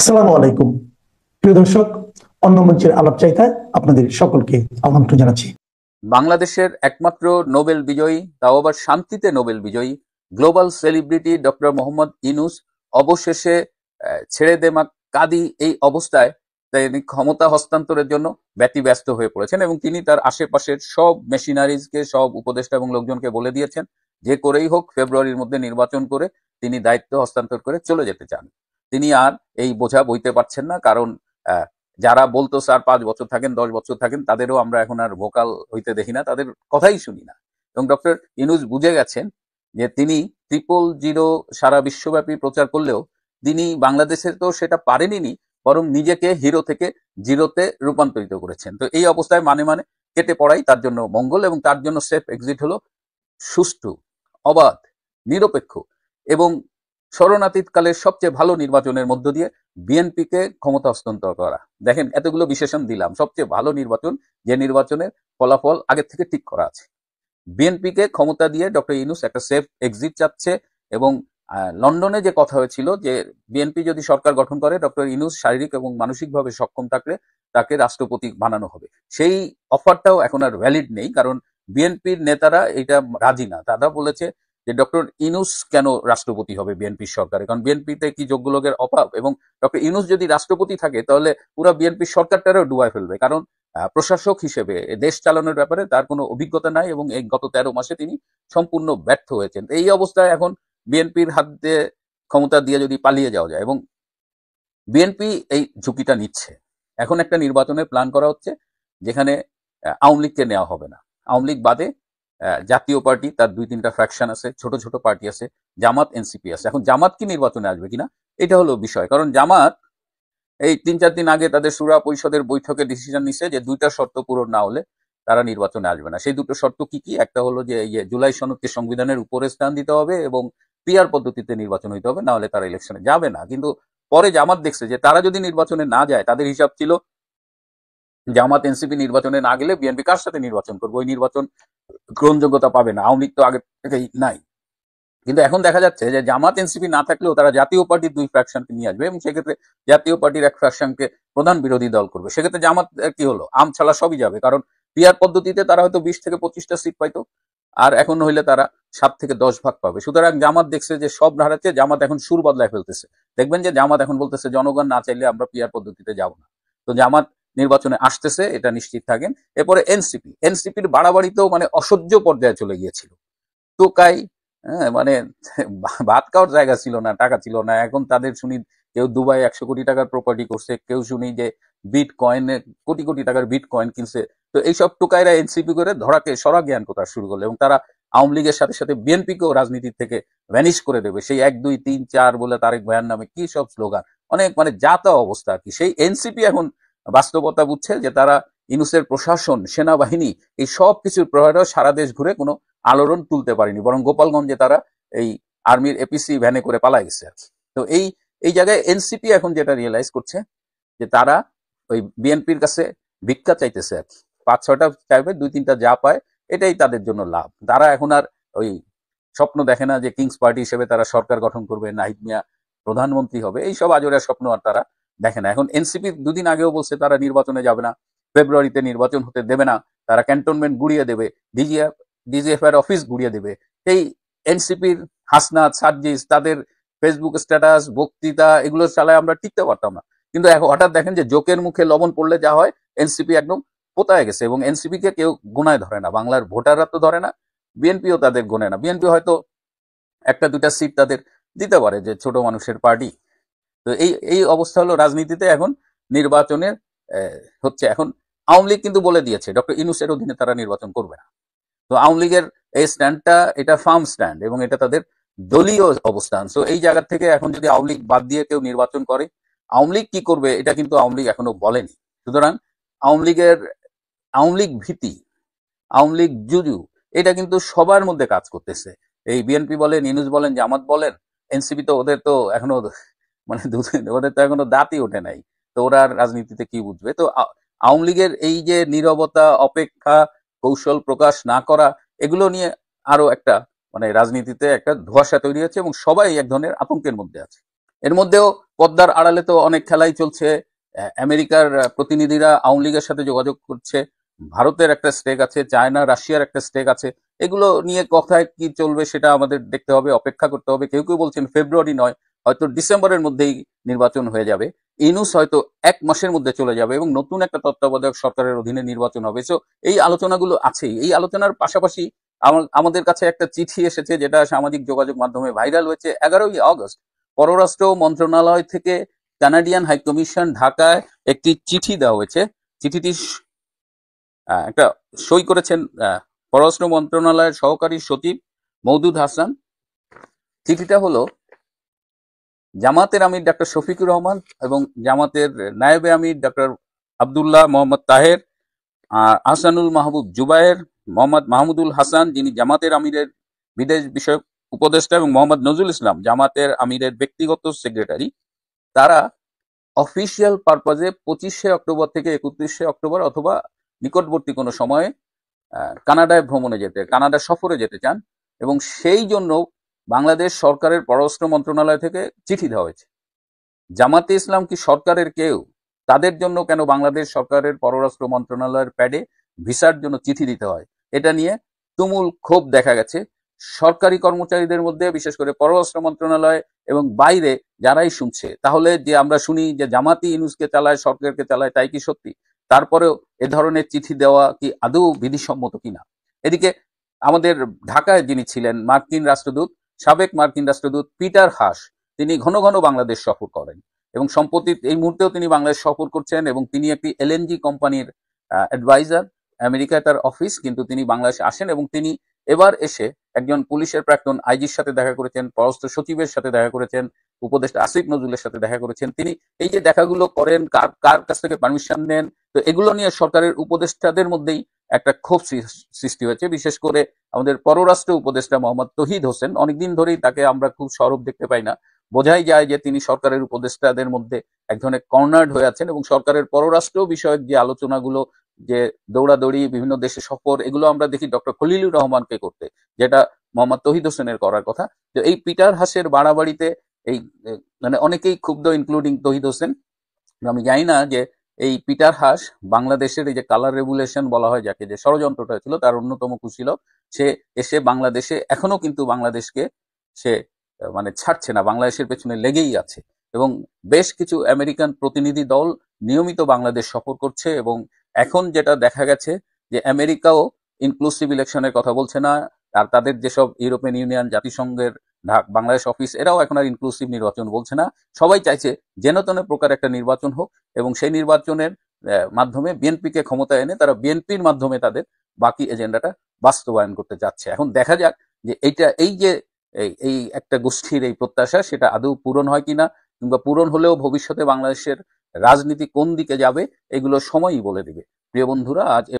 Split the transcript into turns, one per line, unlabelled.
আসসালামু আলাইকুম প্রিয় দর্শক, অন্য মঞ্চের আলাপচারিতায় আপনাদের সকলকে আমন্ত্রণ জানাচ্ছি।
বাংলাদেশের একমাত্র নোবেল বিজয়ী, তাও আবার শান্তিতে নোবেল বিজয়ী global celebrity doctor Mohammad Yunus অবশেষে ছেড়ে দে মা কাদি এই অবস্থায় তিনি ক্ষমতা হস্তান্তরের জন্য ব্যতিব্যস্ত হয়ে পড়েছেন এবং তিনি তার আশেপাশের সব মেশিনারিজকে, সব উপদেষ্টা এবং লোকজনকে বলে দিয়েছেন যে করেই হোক ফেব্রুয়ারির মধ্যে নির্বাচন করে তিনি দায়িত্ব হস্তান্তর করে চলে যেতে চান। তিনি আর এই বোঝা বইতে পারছেন না, কারণ যারা বলতো স্যার 5 বছর থাকেন, 10 বছর থাকেন, তাদেরও আমরা এখন আর ভোকাল হইতে দেখি না, তাদের কথাই শুনি না। এবং ডক্টর ইউনূস বুঝে গেছেন যে তিনি 000 সারা বিশ্বব্যাপী প্রচার করলেও তিনি বাংলাদেশে তো সেটা পারেনই, বরং নিজেকে হিরো থেকে জিরোতে রূপান্তরিত করেছেন। তো এই অবস্থায় মানে মানে কেটে পড়াই তার জন্য মঙ্গল, এবং তার জন্য সেফ এক্সিট হলো সুষ্ঠু, অবাধ, নিরপেক্ষ এবং শরণাতীতকালের সবচেয়ে ভালো নির্বাচনের মধ্য দিয়ে বিএনপিকে ক্ষমতা হস্তান্তর করা। দেখেন, এতগুলো বিশেষণ দিলাম, সবচেয়ে ভালো নির্বাচন, যে নির্বাচনের ফলাফল আগে থেকে ঠিক করা আছে। বিএনপিকে ক্ষমতা দিয়ে ডক্টর ইউনূস একটা সেফ এক্সিট চাচ্ছে। এবং লন্ডনে যে কথা হয়েছিল যে বিএনপি যদি সরকার গঠন করে, ডক্টর ইউনূস শারীরিক এবং মানসিকভাবে সক্ষম থাকলে তাকে রাষ্ট্রপতি বানানো হবে, সেই অফারটাও এখন আর ভ্যালিড নেই, কারণ বিএনপির নেতারা এটা রাজি না। তারা বলেছে যে ডক্টর ইউনূস কেন রাষ্ট্রপতি হবে বিএনপির সরকারে, কারণ বিএনপিতে কি যোগ্য লোকের অভাব, এবং ডক্টর ইউনূস যদি রাষ্ট্রপতি থাকে তাহলে পুরো বিএনপির সরকারটারও ডুবায় ফেলবে, কারণ প্রশাসক হিসেবে দেশ চালানোর ব্যাপারে তার কোনো অভিজ্ঞতা নাই এবং এই গত 13 মাসে তিনি সম্পূর্ণ ব্যর্থ হয়েছেন। এই অবস্থায় এখন বিএনপির হাত দিয়ে ক্ষমতা দিয়ে যদি পালিয়ে যাওয়া যায়, এবং বিএনপি এই ঝুঁকিটা নিচ্ছে। এখন একটা নির্বাচনের প্ল্যান করা হচ্ছে যেখানে আওয়ামী লীগকে নেওয়া হবে না। আওয়ামী লীগ বাদে জাতীয় পার্টি, তার 2-3টা ফ্র্যাকশন আছে, ছোট ছোট পার্টি আছে, জামাত, এনসিপি আছে। এখন জামাত কি নির্বাচনে আসবে কিনা এটা হলো বিষয়, কারণ জামাত এই 3-4 দিন আগে তাদের শুরা পরিষদের বৈঠকে ডিসিশন নিছে যে 2টা শর্ত পূরণ না হলে তারা নির্বাচনে আসবে না। সেই 2টো শর্ত কি কি? একটা হলো যে জুলাই সনদকে সংবিধানের উপরে স্থান দিতে হবে এবং পিআর পদ্ধতিতে নির্বাচন হইতে হবে, না হলে তারা ইলেকশনে যাবে না। কিন্তু পরে জামাত দেখছে যে তারা যদি নির্বাচনে না যায়, তাদের হিসাব ছিল জামাত এনসিপি নির্বাচনে না গেলে বিএনপি কার সাথে নির্বাচন করবে, ওই নির্বাচন গ্রহণযোগ্যতা পাবে না, আওয়ামী লীগ তো আগে থেকেই নাই। কিন্তু এখন দেখা যাচ্ছে যে জামাত এনসিপি না থাকলেও তারা জাতীয় পার্টির 2 ফ্র্যাকশনকে নিয়ে আসবে এবং সেক্ষেত্রে জাতীয় পার্টির এক ফ্র্যাকশনকে প্রধান বিরোধী দল করবে। সেক্ষেত্রে জামাত কি হলো, আম ছাড়া সবই যাবে, কারণ পিআর পদ্ধতিতে তারা হয়তো 20 থেকে 25টা সিট পাইতো, আর এখন হইলে তারা 7 থেকে 10 ভাগ পাবে। সুতরাং জামাত দেখছে যে সব হারাচ্ছে, জামাত এখন সুর বদলায় ফেলতেছে। দেখবেন যে জামাত এখন বলতেছে জনগণ না চাইলে আমরা পিআর পদ্ধতিতে যাব না। তো জামাত নির্বাচনে আসতেছে, এটা নিশ্চিত থাকেন। এরপরে এনসিপির বাড়াবাড়িতেও মানে অসহ্য পর্যায়ে চলে গিয়েছিল। টোকাই, হ্যাঁ, মানে ভাত খাওয়ার জায়গা ছিল না, টাকা ছিল না। এখন তাদের শুনি কেউ দুবাই 100 কোটি টাকার প্রপার্টি করছে, কেউ শুনি যে বিট কয়েনে কোটি কোটি টাকার বিট কয়েন কিনছে। তো এইসব টোকাইরা এনসিপি করে ধরাকে সরা জ্ঞান কথা শুরু করলো, এবং তারা আওয়ামী লীগের সাথে সাথে বিএনপিকেও রাজনীতি থেকে ভ্যানিশ করে দেবে। সেই 1 2 3 4 বলে তারেক ভাইয়ার নামে কি সব স্লোগান, অনেক মানে যাতা অবস্থা আর কি। সেই এনসিপি এখন বাস্তবতা বুঝছে যে তারা ইউনূসের প্রশাসন, সেনাবাহিনী, এই সব কিছুর প্রভাবে সারা দেশ ঘুরে কোনো আলোড়ন তুলতে পারেনি, বরং গোপালগঞ্জে তারা এই আর্মির এপিসি ভ্যানে করে পালাই গেছে আর কি। তো এই জায়গায় এনসিপি এখন যেটা রিয়েলাইজ করছে যে তারা ওই বিএনপির কাছে ভিক্ষা চাইতেছে আর কি। 5-6টা চাইবে, 2-3টা যা পায় এটাই তাদের জন্য লাভ। তারা এখন আর ওই স্বপ্ন দেখে না যে কিংস পার্টি হিসেবে তারা সরকার গঠন করবে, নাহিদ মিয়া প্রধানমন্ত্রী হবে, এইসব আজোরা স্বপ্ন আর তারা দেখে না। এখন এনসিপি 2 দিন আগেও বলছে তারা নির্বাচনে যাবে না, ফেব্রুয়ারিতে নির্বাচন হতে দেবে না, তারা ক্যান্টনমেন্ট গুড়িয়ে দেবে, ডিজিএফ এর অফিস ঘুরিয়ে দেবে। এই এনসিপির হাসনাত, সার্জিস, তাদের ফেসবুক স্ট্যাটাস, বক্তৃতা, এগুলো চালায় আমরা টিকতে পারতাম না। কিন্তু এখন হঠাৎ দেখেন যে জোকের মুখে লবণ পড়লে যা হয়, এনসিপি একদম পোতায় গেছে এবং এনসিপি কে কেউ গোনায় ধরে না, বাংলার ভোটাররা তো ধরে না, বিএনপিও তাদের গোনে না। বিএনপি হয়তো 1-2টা সিট তাদের দিতে পারে, যে ছোট মানুষের পার্টি। তো এই অবস্থা হলো রাজনীতিতে এখন নির্বাচনের হচ্ছে। এখন আওয়ামী লীগ কিন্তু বলে দিয়েছে ডক্টর ইউনূসের অধীনে তারা নির্বাচন করবে না। তো আওয়ামী লীগের এই স্ট্যান্ডটা, এটা ফার্ম স্ট্যান্ড এবং এটা তাদের দলীয় অবস্থান। সো এই জায়গা থেকে এখন যদি আওয়ামী লীগ বাদ দিয়ে কেউ নির্বাচন করে, আওয়ামী লীগ কি করবে এটা কিন্তু আওয়ামী লীগ এখনো বলেনি। সুতরাং আওয়ামী লীগ ভীতি, আওয়ামী লীগ জুজু, এটা কিন্তু সবার মধ্যে কাজ করতেছে। এই বিএনপি বলেন, ইউনূস বলেন, জামাত বলেন, এনসিপি তো ওদের তো এখনো মানে ওদের তো এখনো দাঁতই ওঠে নাই। তো ওরা রাজনীতিতে কি বুঝবে? তো আওয়ামী লীগের এই যে নীরবতা, অপেক্ষা, কৌশল প্রকাশ না করা, এগুলো নিয়ে আরো একটা মানে রাজনীতিতে একটা ধোঁয়াশা তৈরি হচ্ছে এবং সবাই এক ধরনের আতঙ্কের মধ্যে আছে। এর মধ্যেও পদ্মার আড়ালে তো অনেক খেলাই চলছে। আমেরিকার প্রতিনিধিরা আওয়ামী লীগের সাথে যোগাযোগ করছে, ভারতের একটা স্টেক আছে, চায়না রাশিয়ার একটা স্টেক আছে। এগুলো নিয়ে কথায় কি চলবে সেটা আমাদের দেখতে হবে, অপেক্ষা করতে হবে। কেউ কেউ বলছেন ফেব্রুয়ারি নয়, হয়তো ডিসেম্বরের মধ্যেই নির্বাচন হয়ে যাবে। ইউনূস হয়তো 1 মাসের মধ্যে চলে যাবে এবং নতুন একটা তত্ত্বাবধায়ক সরকারের অধীনে নির্বাচন হবে। সো এই আলোচনাগুলো আছেই। এই আলোচনার পাশাপাশি আমাদের কাছে একটা চিঠি এসেছে, যেটা সামাজিক যোগাযোগ মাধ্যমে ভাইরাল হয়েছে। 11ই আগস্ট পররাষ্ট্র মন্ত্রণালয় থেকে কানাডিয়ান হাইকমিশন ঢাকায় একটি চিঠি দেওয়া হয়েছে। চিঠিটি একটা সই করেছেন পররাষ্ট্র মন্ত্রণালয়ের সহকারী সচিব মওদুদ হাসান। চিঠিটা হলো জামাতের আমির ডাক্তার শফিকুর রহমান এবং জামাতের নায়েবে আমির ডাক্তার আব্দুল্লাহ মোহাম্মদ তাহের, আহসানুল মাহবুব জুবায়ের, মোহাম্মদ মাহমুদুল হাসান যিনি জামাতের আমিরের বিদেশ বিষয়ক উপদেষ্টা, এবং মোহাম্মদ নজরুল ইসলাম জামাতের আমিরের ব্যক্তিগত সেক্রেটারি, তারা অফিসিয়াল পারপাজে 25শে অক্টোবর থেকে 31শে অক্টোবর অথবা নিকটবর্তী কোনো সময়ে কানাডায় কানাডা সফরে যেতে চান, এবং সেই জন্য বাংলাদেশ সরকারের পররাষ্ট্র মন্ত্রণালয় থেকে চিঠি দেওয়া হয়েছে। জামাতে ইসলাম কি সরকারের কেউ? তাদের জন্য কেন বাংলাদেশ সরকারের পররাষ্ট্র মন্ত্রণালয়ের প্যাডে ভিসার জন্য চিঠি দিতে হয়? এটা নিয়ে তুমুল ক্ষোভ দেখা গেছে সরকারি কর্মচারীদের মধ্যে, বিশেষ করে পররাষ্ট্র মন্ত্রণালয় এবং বাইরে যারাই শুনছে। তাহলে যে আমরা শুনি যে জামাতি ইউনূসকে চালায়, সরকারকে চালায়, তাই কি সত্যি? তারপরেও এ ধরনের চিঠি দেওয়া কি আদৌ বিধিসম্মত কিনা? এদিকে আমাদের ঢাকায় যিনি ছিলেন মার্কিন রাষ্ট্রদূত, সাবেক মার্কিন রাষ্ট্রদূত পিটার হাস, তিনি ঘন ঘন বাংলাদেশ সফর করেন এবং সম্প্রতি এই মুহূর্তেও তিনি বাংলাদেশ সফর করছেন, এবং তিনি একটি এলএনজি কোম্পানির অ্যাডভাইজার। আমেরিকায় তার অফিস, কিন্তু তিনি বাংলাদেশে আসেন এবং তিনি এবার এসে একজন পুলিশের প্রাক্তন আইজির সাথে দেখা করেছেন, পররাষ্ট্র সচিবের সাথে দেখা করেছেন, উপদেষ্টা আসিফ নজরুলের সাথে দেখা করেছেন। তিনি এই যে দেখাগুলো করেন, কার কাছ থেকে পারমিশন নেন, তো এগুলো নিয়ে সরকারের উপদেষ্টাদের মধ্যেই একটা ক্ষোভ সৃষ্টি হয়েছে। বিশেষ করে আমাদের পররাষ্ট্র উপদেষ্টা মোহাম্মদ তৌহিদ হোসেন, অনেকদিন ধরেই তাকে আমরা খুব সরব দেখতে পাই না। বোঝাই যায় যে তিনি সরকারের উপদেষ্টাদের মধ্যে এক ধরনের কর্নার্ড হয়ে আছেন, এবং সরকারের পররাষ্ট্র বিষয়ক যে আলোচনাগুলো, যে দৌড়াদৌড়ি, বিভিন্ন দেশে সফর, এগুলো আমরা দেখি ডক্টর খলিলুর রহমানকে করতে, যেটা মোহাম্মদ তৌহিদ হোসেনের করার কথা। তো এই পিটার হাসের বাড়াবাড়িতে এই মানে অনেকেই ক্ষুব্ধ, ইনক্লুডিং তৌহিদ হোসেন। আমি জানি না যে এই পিটার হাস বাংলাদেশের এই যে কালার রেগুলেশন বলা হয় যাকে, যে ষড়যন্ত্রটা ছিল, তার অন্যতম কুশীলব। সে এসে বাংলাদেশে এখনো কিন্তু বাংলাদেশকে সে মানে ছাড়ছে না, বাংলাদেশের পেছনে লেগেই আছে, এবং বেশ কিছু আমেরিকান প্রতিনিধি দল নিয়মিত বাংলাদেশ সফর করছে। এবং এখন যেটা দেখা গেছে যে আমেরিকাও ইনক্লুসিভ ইলেকশনের কথা বলছে না, আর তাদের যেসব ইউরোপিয়ান ইউনিয়ন, জাতিসংঘের বাংলাদেশ অফিস, এরাও এখন আর ইনক্লুসিভ নির্বাচন বলছে না। সবাই চাইছে যেন তেন প্রকার একটা নির্বাচন হোক, এবং সেই নির্বাচনের মাধ্যমে বিএনপিকে ক্ষমতায় এনে তারা বিএনপির মাধ্যমে তাদের বাকি এজেন্ডাটা বাস্তবায়ন করতে যাচ্ছে। এখন দেখা যাক যে এই যে এই একটা গোষ্ঠীর এই প্রত্যাশা, সেটা আদৌ পূরণ হয় কিনা, কিংবা পূরণ হলেও ভবিষ্যতে বাংলাদেশের রাজনীতি কোন দিকে যাবে, এগুলো সময়ই বলে দিবে। প্রিয় বন্ধুরা, আজ